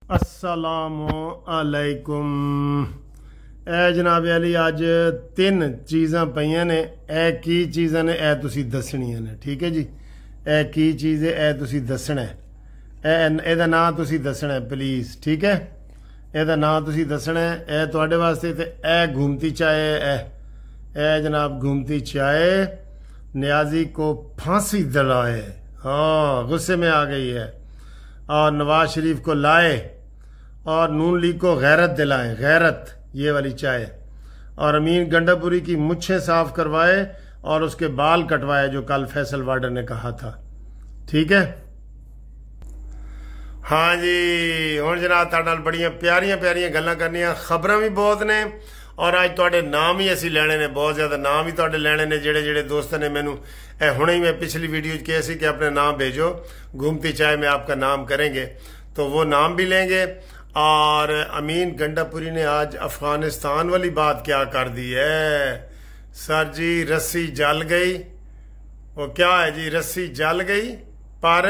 अस्सलामु अलैकुम। ए जनाब अली अज तीन चीज़ां पईयां ने, ए की चीज़ां ने ए तुसी दसनियां ने, ठीक है जी। ए की चीज़ है, ए तुसी दसना है, एदा नां तुसी दसना है प्लीज़, ठीक है। एदा नां तुसी दसना है। ए तुहाडे वास्ते ते ए घूमती चाय है। ए जनाब घूमती चाय नियाजी को फांसी दिलाए, हाँ गुस्से में आ गई है, और नवाज शरीफ को लाए, और नून लीग को गैरत दिलाए, गैरत ये वाली चाय, और अमीन गंडापुरी की मुच्छें साफ करवाए और उसके बाल कटवाए जो कल फैसल वार्डर ने कहा था, ठीक है। हाँ जी, हुण जनाब तुहाडे नाल बड़ियां प्यारियां प्यारियां गल्लां करनियां, खबरां भी बहुत ने, और अज तुहाडे नाम ही असीं लैणे ने, बहुत ज़्यादा नाम ही तुहाडे लैणे ने। जेड़े जेड़े दोस्तों ने मैनू हुणे ही, मैं पिछली वीडियो कहा सी कि अपने नाम भेजो, घूमती चाय में आपका नाम करेंगे, तो वो नाम भी लेंगे। और अमीन गंडापुरी ने आज अफगानिस्तान वाली बात क्या कर दी है सर जी, रस्सी जल गई, वो क्या है जी, रस्सी जल गई पर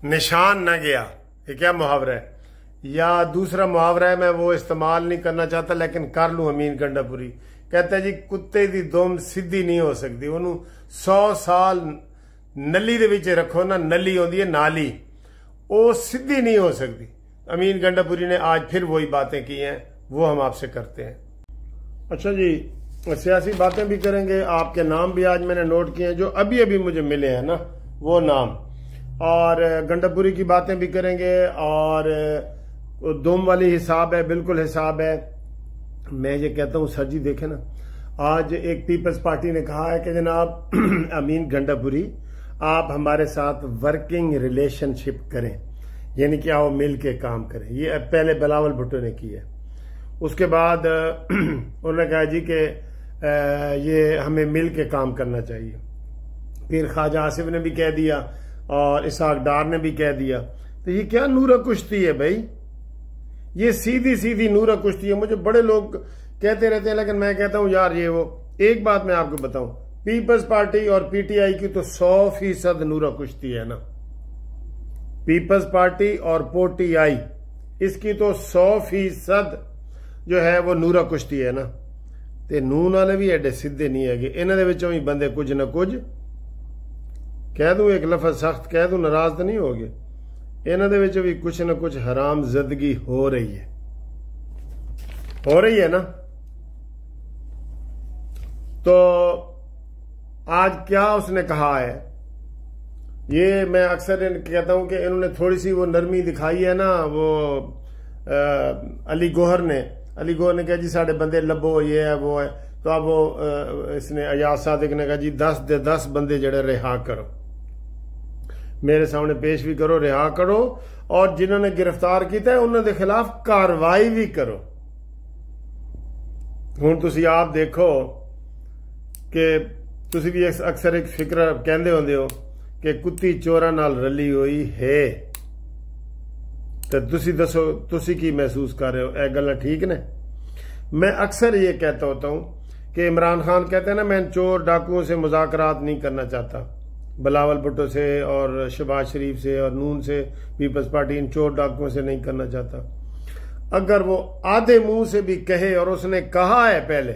निशान न गया, ये क्या मुहावरा है, या दूसरा मुहावरा है, मैं वो इस्तेमाल नहीं करना चाहता लेकिन कर लूं। अमीन गंडापुरी कहता है जी, कुत्ते दी दुम सीधी नहीं हो सकती, उन्होंने 100 साल नली दे विच रखो ना, नली होंदी है नाली, वो सीधी नहीं हो सकती। अमीन गंडापुरी ने आज फिर वही बातें की हैं, वो हम आपसे करते हैं। अच्छा जी, सियासी बातें भी करेंगे, आपके नाम भी आज मैंने नोट किए हैं जो अभी अभी मुझे मिले हैं ना, वो नाम, और गंडापुरी की बातें भी करेंगे, और दुम वाली हिसाब है, बिल्कुल हिसाब है। मैं ये कहता हूँ सर जी देखें ना, आज एक पीपल्स पार्टी ने कहा है कि जनाब अमीन गंडापुरी आप हमारे साथ वर्किंग रिलेशनशिप करें, यानी कि आओ मिल के काम करें। ये पहले बिलावल भुट्टो ने की है, उसके बाद उन्होंने कहा जी कि ये हमें मिल के काम करना चाहिए। फिर ख्वाजा आसिफ ने भी कह दिया और इसहाक डार ने भी कह दिया। तो ये क्या नूरा कुश्ती है भाई, ये सीधी सीधी नूरा कुश्ती है। मुझे बड़े लोग कहते रहते हैं, लेकिन मैं कहता हूं यार ये वो, एक बात मैं आपको बताऊं, पीपल्स पार्टी और पीटीआई की तो 100% नूरा कुश्ती है ना, पीपल्स पार्टी और पीटीआई इसकी तो 100% जो है वो नूरा कुश्ती है ना। ते नून वाले भी एडे सीधे नहीं है, इन्होंने विचों ही बंदे कुछ न कुछ कह दूं, एक लफ्ज सख्त कह दूं, नाराज तो नहीं हो गए, इन्होंने विचों भी कुछ न कुछ हराम जदगी हो रही है ना। तो आज क्या उसने कहा है, ये मैं अक्सर कहता हूं कि इन्होंने थोड़ी सी वो नरमी दिखाई है ना, वो अली गोहर ने कहा जी साढ़े बंदे लभो, ये है वो है, तो अब वो इसने अयाज सादिक ने कहा जी 10 दे 10 बंदे जड़े रिहा करो, मेरे सामने पेश भी करो, रिहा करो, और जिन्होंने गिरफ्तार किया है उन्होंने खिलाफ कार्रवाई भी करो। हुण तुसी आप देखो कि तुसी भी अक्सर एक फिक्र कहंदे होंदे हो कि कुत्ती चोरा नाल रली हुई है, तो तुसी दसो तुसी की महसूस कर रहे हो, ए गल्लां ठीक ने। मैं अक्सर ये कहता होता हूं कि इमरान खान कहते हैं ना, मैं चोर डाकुओं से मुज़ाकरात नहीं करना चाहता, बिलावल भुट्टो से और शहबाज शरीफ से और नून से, पीपल्स पार्टी इन चोर डाकुओं से नहीं करना चाहता। अगर वो आधे मुंह से भी कहे, और उसने कहा है पहले,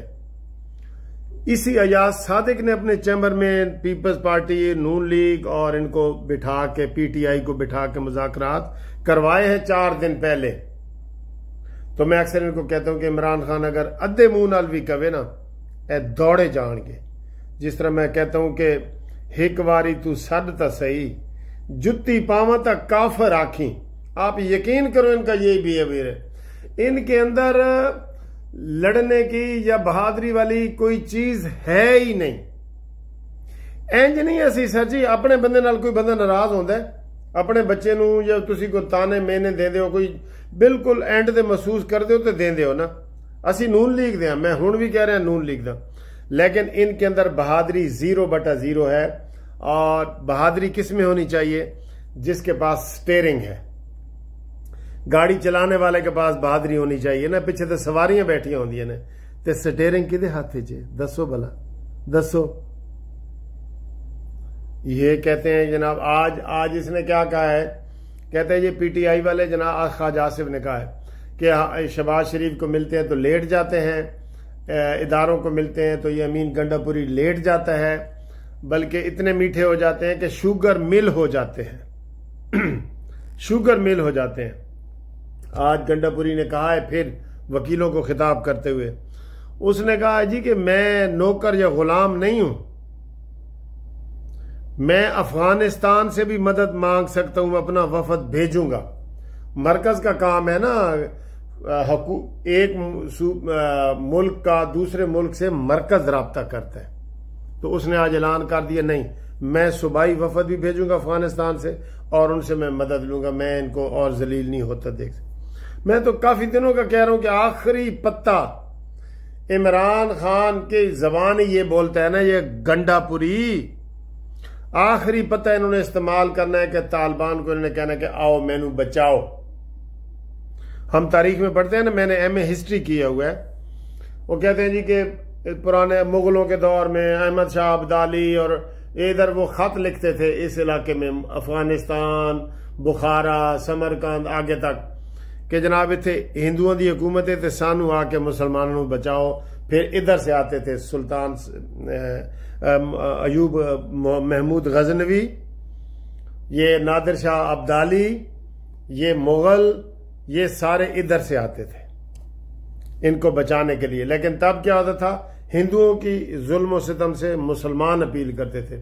इसी अयाज सादिक ने अपने चैम्बर में पीपल्स पार्टी, नून लीग और इनको बिठा के, पीटीआई को बिठा के मुज़ाकरात करवाए हैं 4 दिन पहले। तो मैं अक्सर इनको कहता हूं कि इमरान खान अगर अद्धे मुंह नाल भी कहे ना, ए दौड़े जाएंगे। जिस तरह मैं कहता हूं कि हिक वारी तू सद ता सही, जुत्ती पावा ता काफर आखी। आप यकीन करो इनका यही बिहेवियर है, इनके अंदर लड़ने की या बहादुरी वाली कोई चीज है ही नहीं। इंज नहीं असी सर जी अपने बंदे नाल कोई बंदा नाराज होंदा है, अपने बच्चे नू या तुसी कोई ताने मेने देंदे हो, कोई बिल्कुल एंड ते महसूस करदे हो तो देंदे हो ना। असी नून लीग दे, मैं हुण भी कह रहा नून लीग दा, लेकिन इनके अंदर बहादुरी 0/0 है। और बहादुरी किस में होनी चाहिए, जिसके पास स्टीयरिंग है, गाड़ी चलाने वाले के पास बहादुरी होनी चाहिए ना। पीछे तो सवारियां बैठिया होंदियां ने, ते स्टीयरिंग किदे हाथ च, दसो भला दसो। ये कहते हैं जनाब आज इसने क्या कहा है कहते हैं ये PTI वाले जनाब ख्वाजा आसिफ ने कहा है कि शहबाज शरीफ को मिलते हैं तो लेट जाते हैं, इदारों को मिलते हैं तो ये अमीन गंडापुरी लेट जाता है, बल्कि इतने मीठे हो जाते हैं कि शुगर मिल हो जाते हैं शुगर मिल हो जाते हैं। आज गंडापुरी ने कहा है फिर वकीलों को खिताब करते हुए, उसने कहा जी कि मैं नौकर या गुलाम नहीं हूं, मैं अफगानिस्तान से भी मदद मांग सकता हूं, अपना वफद भेजूंगा। मरकज का काम है ना एक मुल्क का दूसरे मुल्क से मरकज राब्ता करता है, तो उसने आज ऐलान कर दिया नहीं मैं सूबाई वफद भी भेजूंगा अफगानिस्तान से और उनसे मैं मदद लूंगा, मैं इनको और जलील नहीं होता देख। मैं तो काफी दिनों का कह रहा हूं कि आखिरी पत्ता इमरान खान की जबान ही ये बोलता है ना, ये गंडापुरी आखिरी पत्ता इन्होंने इस्तेमाल करना है कि तालिबान को इन्होंने कहना कि आओ मैनू बचाओ। हम तारीख में पढ़ते हैं ना, मैंने MA हिस्ट्री किया हुआ है, वो कहते हैं जी कि पुराने मुगलों के दौर में अहमद शाह अब्दाली और इधर वो खत लिखते थे इस इलाके में अफगानिस्तान, बुखारा, समरकंद आगे तक कि जनाब इतने हिंदुओं की हुकूमत है तो सानू आके मुसलमानों को बचाओ। फिर इधर से आते थे सुल्तान अयूब महमूद गजनवी, ये नादिर शाह अब्दाली, ये मुगल, ये सारे इधर से आते थे इनको बचाने के लिए। लेकिन तब क्या होता था, हिंदुओं की जुल्म और सितम से मुसलमान अपील करते थे।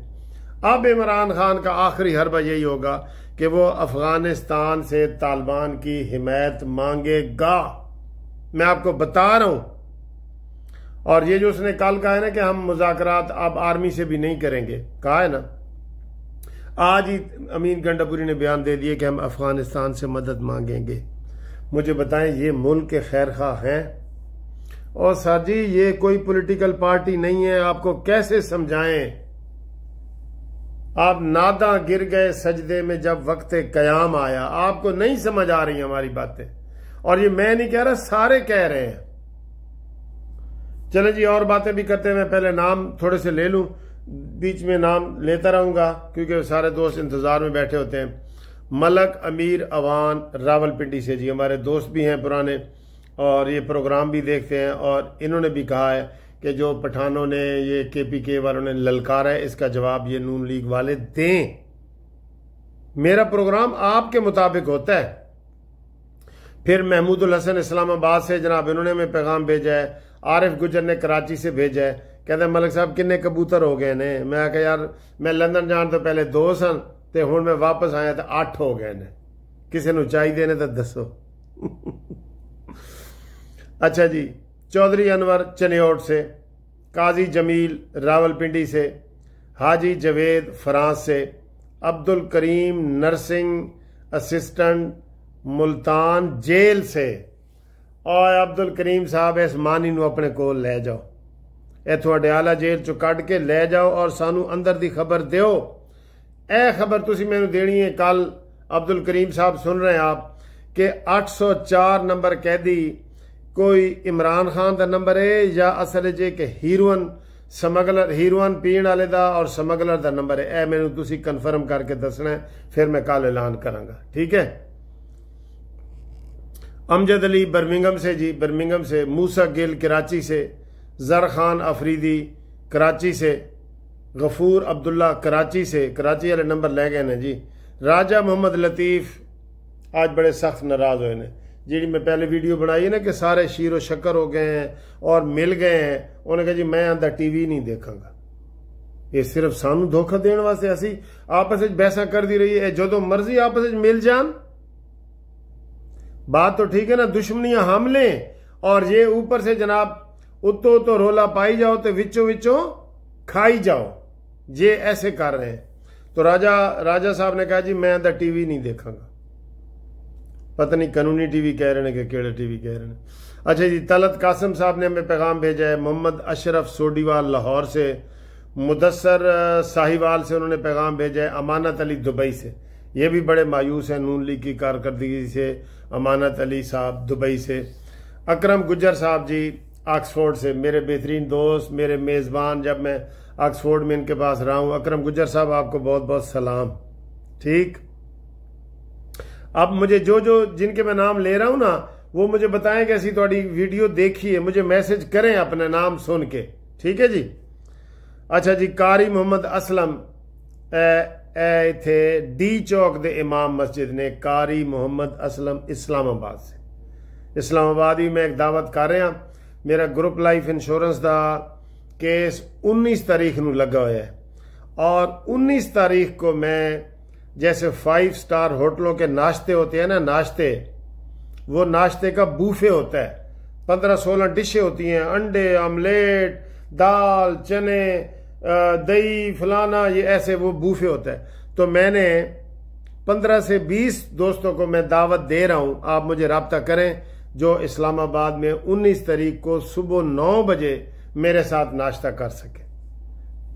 अब इमरान खान का आखिरी हरबा यही होगा कि वो अफगानिस्तान से तालिबान की हिमायत मांगेगा, मैं आपको बता रहा हूं। और ये जो उसने कल कहा है ना कि हम मुज़ाकरात अब आर्मी से भी नहीं करेंगे, कहा है ना, आज ही अमीन गंडापुरी ने बयान दे दिए कि हम अफगानिस्तान से मदद मांगेंगे। मुझे बताएं ये मुल्क के खैर खां हैं? और सर जी ये कोई पॉलिटिकल पार्टी नहीं है, आपको कैसे समझाएं? आप नादा गिर गए सजदे में जब वक्त कयाम आया। आपको नहीं समझ आ रही हमारी बातें, और ये मैं नहीं कह रहा, सारे कह रहे हैं। चले जी और बातें भी करते हैं। मैं पहले नाम थोड़े से ले लूं, बीच में नाम लेता रहूंगा क्योंकि सारे दोस्त इंतजार में बैठे होते हैं। मलक अमीर अवान रावलपिंडी से जी, हमारे दोस्त भी हैं पुराने और ये प्रोग्राम भी देखते हैं, और इन्होंने भी कहा है कि जो पठानों ने ये KPK वालों ने ललकारा है इसका जवाब ये नून लीग वाले दें। मेरा प्रोग्राम आपके मुताबिक होता है। फिर महमूदुल हसन इस्लामाबाद से जनाब इन्होंने में पैगाम भेजा है। आरिफ गुजर ने कराची से भेजा है, कहते हैं मलक साहब किन्ने कबूतर हो गए ने। मैं कहा यार मैं लंदन जान तो पहले 2 सन ते हुण मैं वापस आया तो 8 हो गए ने, किसी को चाहिए ने तो दसो। अच्छा जी, चौधरी अनवर चनियोट से, काजी जमील रावलपिंडी से, हाजी जवेद फ्रांस से, Abdul Karim nursing assistant Multan jail से। और अब्दुल करीम साहब इस मानी नूं अपने कोल ले जाओ, इथों अडयाला जेल चो कढ़ के ले जाओ और सानू अंदर दी खबर दिओ। ए खबर तुसी मैनू देनी है। कल अब्दुल करीम साहब सुन रहे हैं आप कि 804 नंबर कैदी कोई इमरान खान का नंबर है या असल जे कि हीरोइन समगलर, हीरोइन पीण वाले दा और समगलर का नंबर है। ए मैनू तुसी कन्फर्म करके दसना है, फिर मैं कल ऐलान करांगा, ठीक है। अमजद अली बर्मिंगम से जी, बर्मिंगम से, मूसा गिल कराची से, जर खान अफरीदी कराची से, गफूर अब्दुल्ला कराची से, कराची वाले नंबर ले गए ने जी। राजा मोहम्मद लतीफ आज बड़े सख्त नाराज हुए ने, जी मैं पहले वीडियो बनाई है ना कि सारे शीरो शक्कर हो गए हैं और मिल गए हैं। उन्होंने कहा जी मैं आंदा TV नहीं देखांगा। ये सिर्फ सानू धोखा देने वास्ते असी आपस में बहसा कर दी रही है। जो मर्जी आपस में मिल जान, बात तो ठीक है ना, दुश्मनियां हम लें और ये ऊपर से जनाब उत्तो तो रोला पाई जाओ तो विचों विचों खाई जाओ, ये ऐसे कर रहे हैं। तो राजा साहब ने कहा जी मैं आंदा TV नहीं देखांगा। पता नहीं कानूनी TV कह रहे हैं कि केड़े TV कह रहे हैं। अच्छा जी, तलत कासिम साहब ने हमें पैगाम भेजा है। मोहम्मद अशरफ सोडीवाल लाहौर से, मुदस्सर साहिवाल से उन्होंने पैगाम भेजा है। अमानत अली दुबई से, ये भी बड़े मायूस हैं नून लीग की कारकर्दगी से। अमानत अली साहब दुबई से। अकरम गुज्जर साहब जी ऑक्सफोर्ड से, मेरे बेहतरीन दोस्त, मेरे मेज़बान, जब मैं ऑक्सफोर्ड में इनके पास रहा हूँ। अकरम गुज्जर साहब आपको बहुत बहुत सलाम, ठीक। अब मुझे जो जो जिनके मैं नाम ले रहा हूं ना, वो मुझे बताएं कि ऐसी थोड़ी वीडियो देखी है, मुझे मैसेज करें अपना नाम सुन के, ठीक है जी। अच्छा जी, कारी मोहम्मद असलम थे डी चौक दे इमाम मस्जिद ने, कारी मोहम्मद असलम इस्लामाबाद से। इस्लामाबाद भी मैं एक दावत कर रहा, मेरा ग्रुप लाइफ इंश्योरेंस का केस 19 तारीख ਨੂੰ लगा हुआ है, और 19 तारीख को मैं, जैसे 5 स्टार होटलों के नाश्ते होते हैं ना, नाश्ते, वो नाश्ते का बूफे होता है, 15-16 डिशें होती हैं, अंडे, ऑमलेट, दाल, चने, दही, फलाना, ये ऐसे वो बूफे होता है। तो मैंने 15 से 20 दोस्तों को मैं दावत दे रहा हूं, आप मुझे राब्ता करें, जो इस्लामाबाद में 19 तारीख को सुबह 9 बजे मेरे साथ नाश्ता कर सके।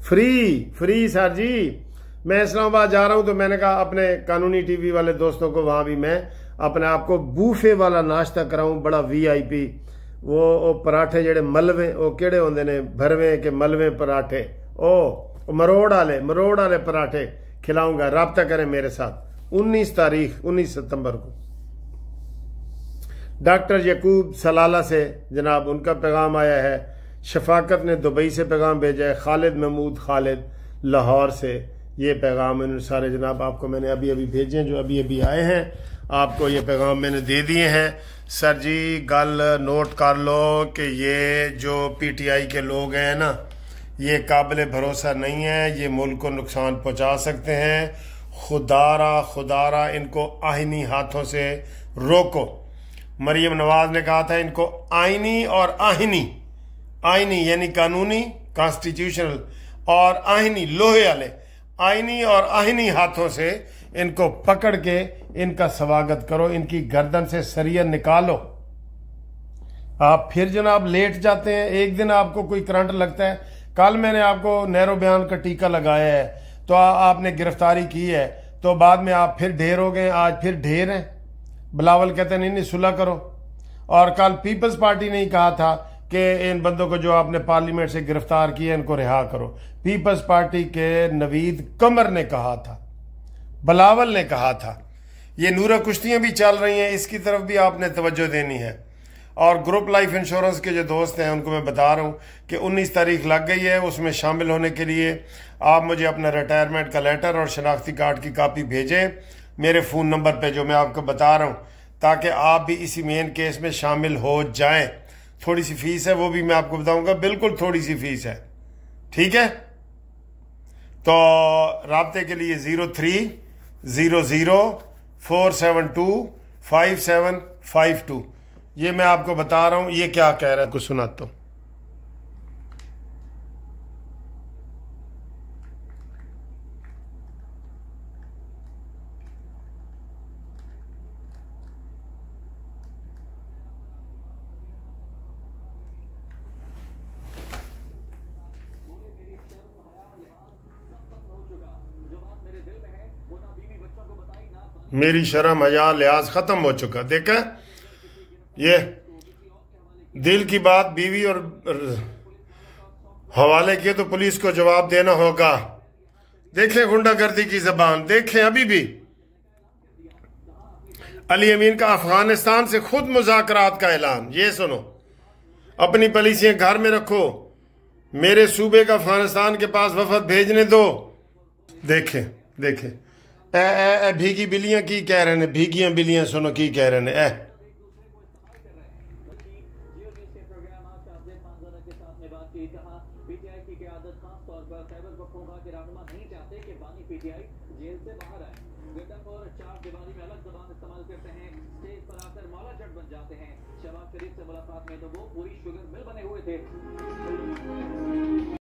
फ्री सर जी। मैं इस्लामाबाद जा रहा हूं, तो मैंने कहा अपने कानूनी टीवी वाले दोस्तों को वहां भी मैं अपने आप को बूफे वाला नाश्ता कराऊं, बड़ा VIP। वो पराठे जेड़े मलवे, वो केड़े होंदे ने, भरवे के मलवे पराठे, ओ मरोड़ वाले पराठे खिलाऊंगा। राब्ता करें मेरे साथ 19 सितंबर को। डॉक्टर यकूब सलाला से जनाब, उनका पैगाम आया है। शफाकत ने दुबई से पैगाम भेजा है। खालिद महमूद खालिद लाहौर से ये पैगाम इन्होंने सारे जनाब आपको मैंने अभी अभी भेजे हैं, जो अभी अभी आए हैं, आपको ये पैगाम मैंने दे दिए हैं। सर जी गल नोट कर लो कि ये जो PTI के लोग हैं ना, ये काबिल भरोसा नहीं है, ये मुल्क को नुकसान पहुंचा सकते हैं। खुदारा इनको आईनी हाथों से रोको। मरियम नवाज ने कहा था इनको आईनी और आईनी यानी कानूनी, कॉन्स्टिट्यूशनल, और आईनी लोहे वाले, आईनी और आईनी हाथों से इनको पकड़ के इनका स्वागत करो, इनकी गर्दन से सरिया निकालो। आप फिर जनाब लेट जाते हैं, एक दिन आपको कोई करंट लगता है। कल मैंने आपको नहरो बयान का टीका लगाया है, तो आपने गिरफ्तारी की है, तो बाद में आप फिर ढेर हो गए, आज फिर ढेर हैं। बिलावल कहते हैं नहीं सुलह करो। और कल पीपल्स पार्टी ने ही कहा था कि इन बंदों को जो आपने पार्लियामेंट से गिरफ्तार किया इनको रिहा करो। पीपल्स पार्टी के नवीद कमर ने कहा था, बिलावल ने कहा था। ये नूरा कुश्तियां भी चल रही हैं, इसकी तरफ भी आपने तवज्जो देनी है। और ग्रुप लाइफ इंश्योरेंस के जो दोस्त हैं उनको मैं बता रहा हूं कि 19 तारीख लग गई है, उसमें शामिल होने के लिए आप मुझे अपना रिटायरमेंट का लेटर और शनाख्ती कार्ड की कॉपी भेजें मेरे फ़ोन नंबर पे जो मैं आपको बता रहा हूं, ताकि आप भी इसी मेन केस में शामिल हो जाएं। थोड़ी सी फीस है, वो भी मैं आपको बताऊंगा, बिल्कुल थोड़ी सी फीस है, ठीक है। तो राब्ते के लिए 030047255752 ये मैं आपको बता रहा हूं। ये क्या कह रहा है कुछ सुनाता हूं। मेरी शर्म हया लिहाज खत्म हो चुका। देखा ये दिल की बात बीवी और हवाले किए तो पुलिस को जवाब देना होगा। देखें गुंडागर्दी की जबान, देखें अभी भी अली अमीन का अफगानिस्तान से खुद मुज़ाकरात का ऐलान। ये सुनो, अपनी पॉलिसियां घर में रखो, मेरे सूबे का अफगानिस्तान के पास वफद भेजने दो। देखें देखें भीगी बिल्लियां की कह रहे हैं, भीगियां बिल्लियां सुनो की कह रहे हैं। शहबाज शरीफ से मुलाकात में तो वो पूरी शुगर मिल बने हुए थे।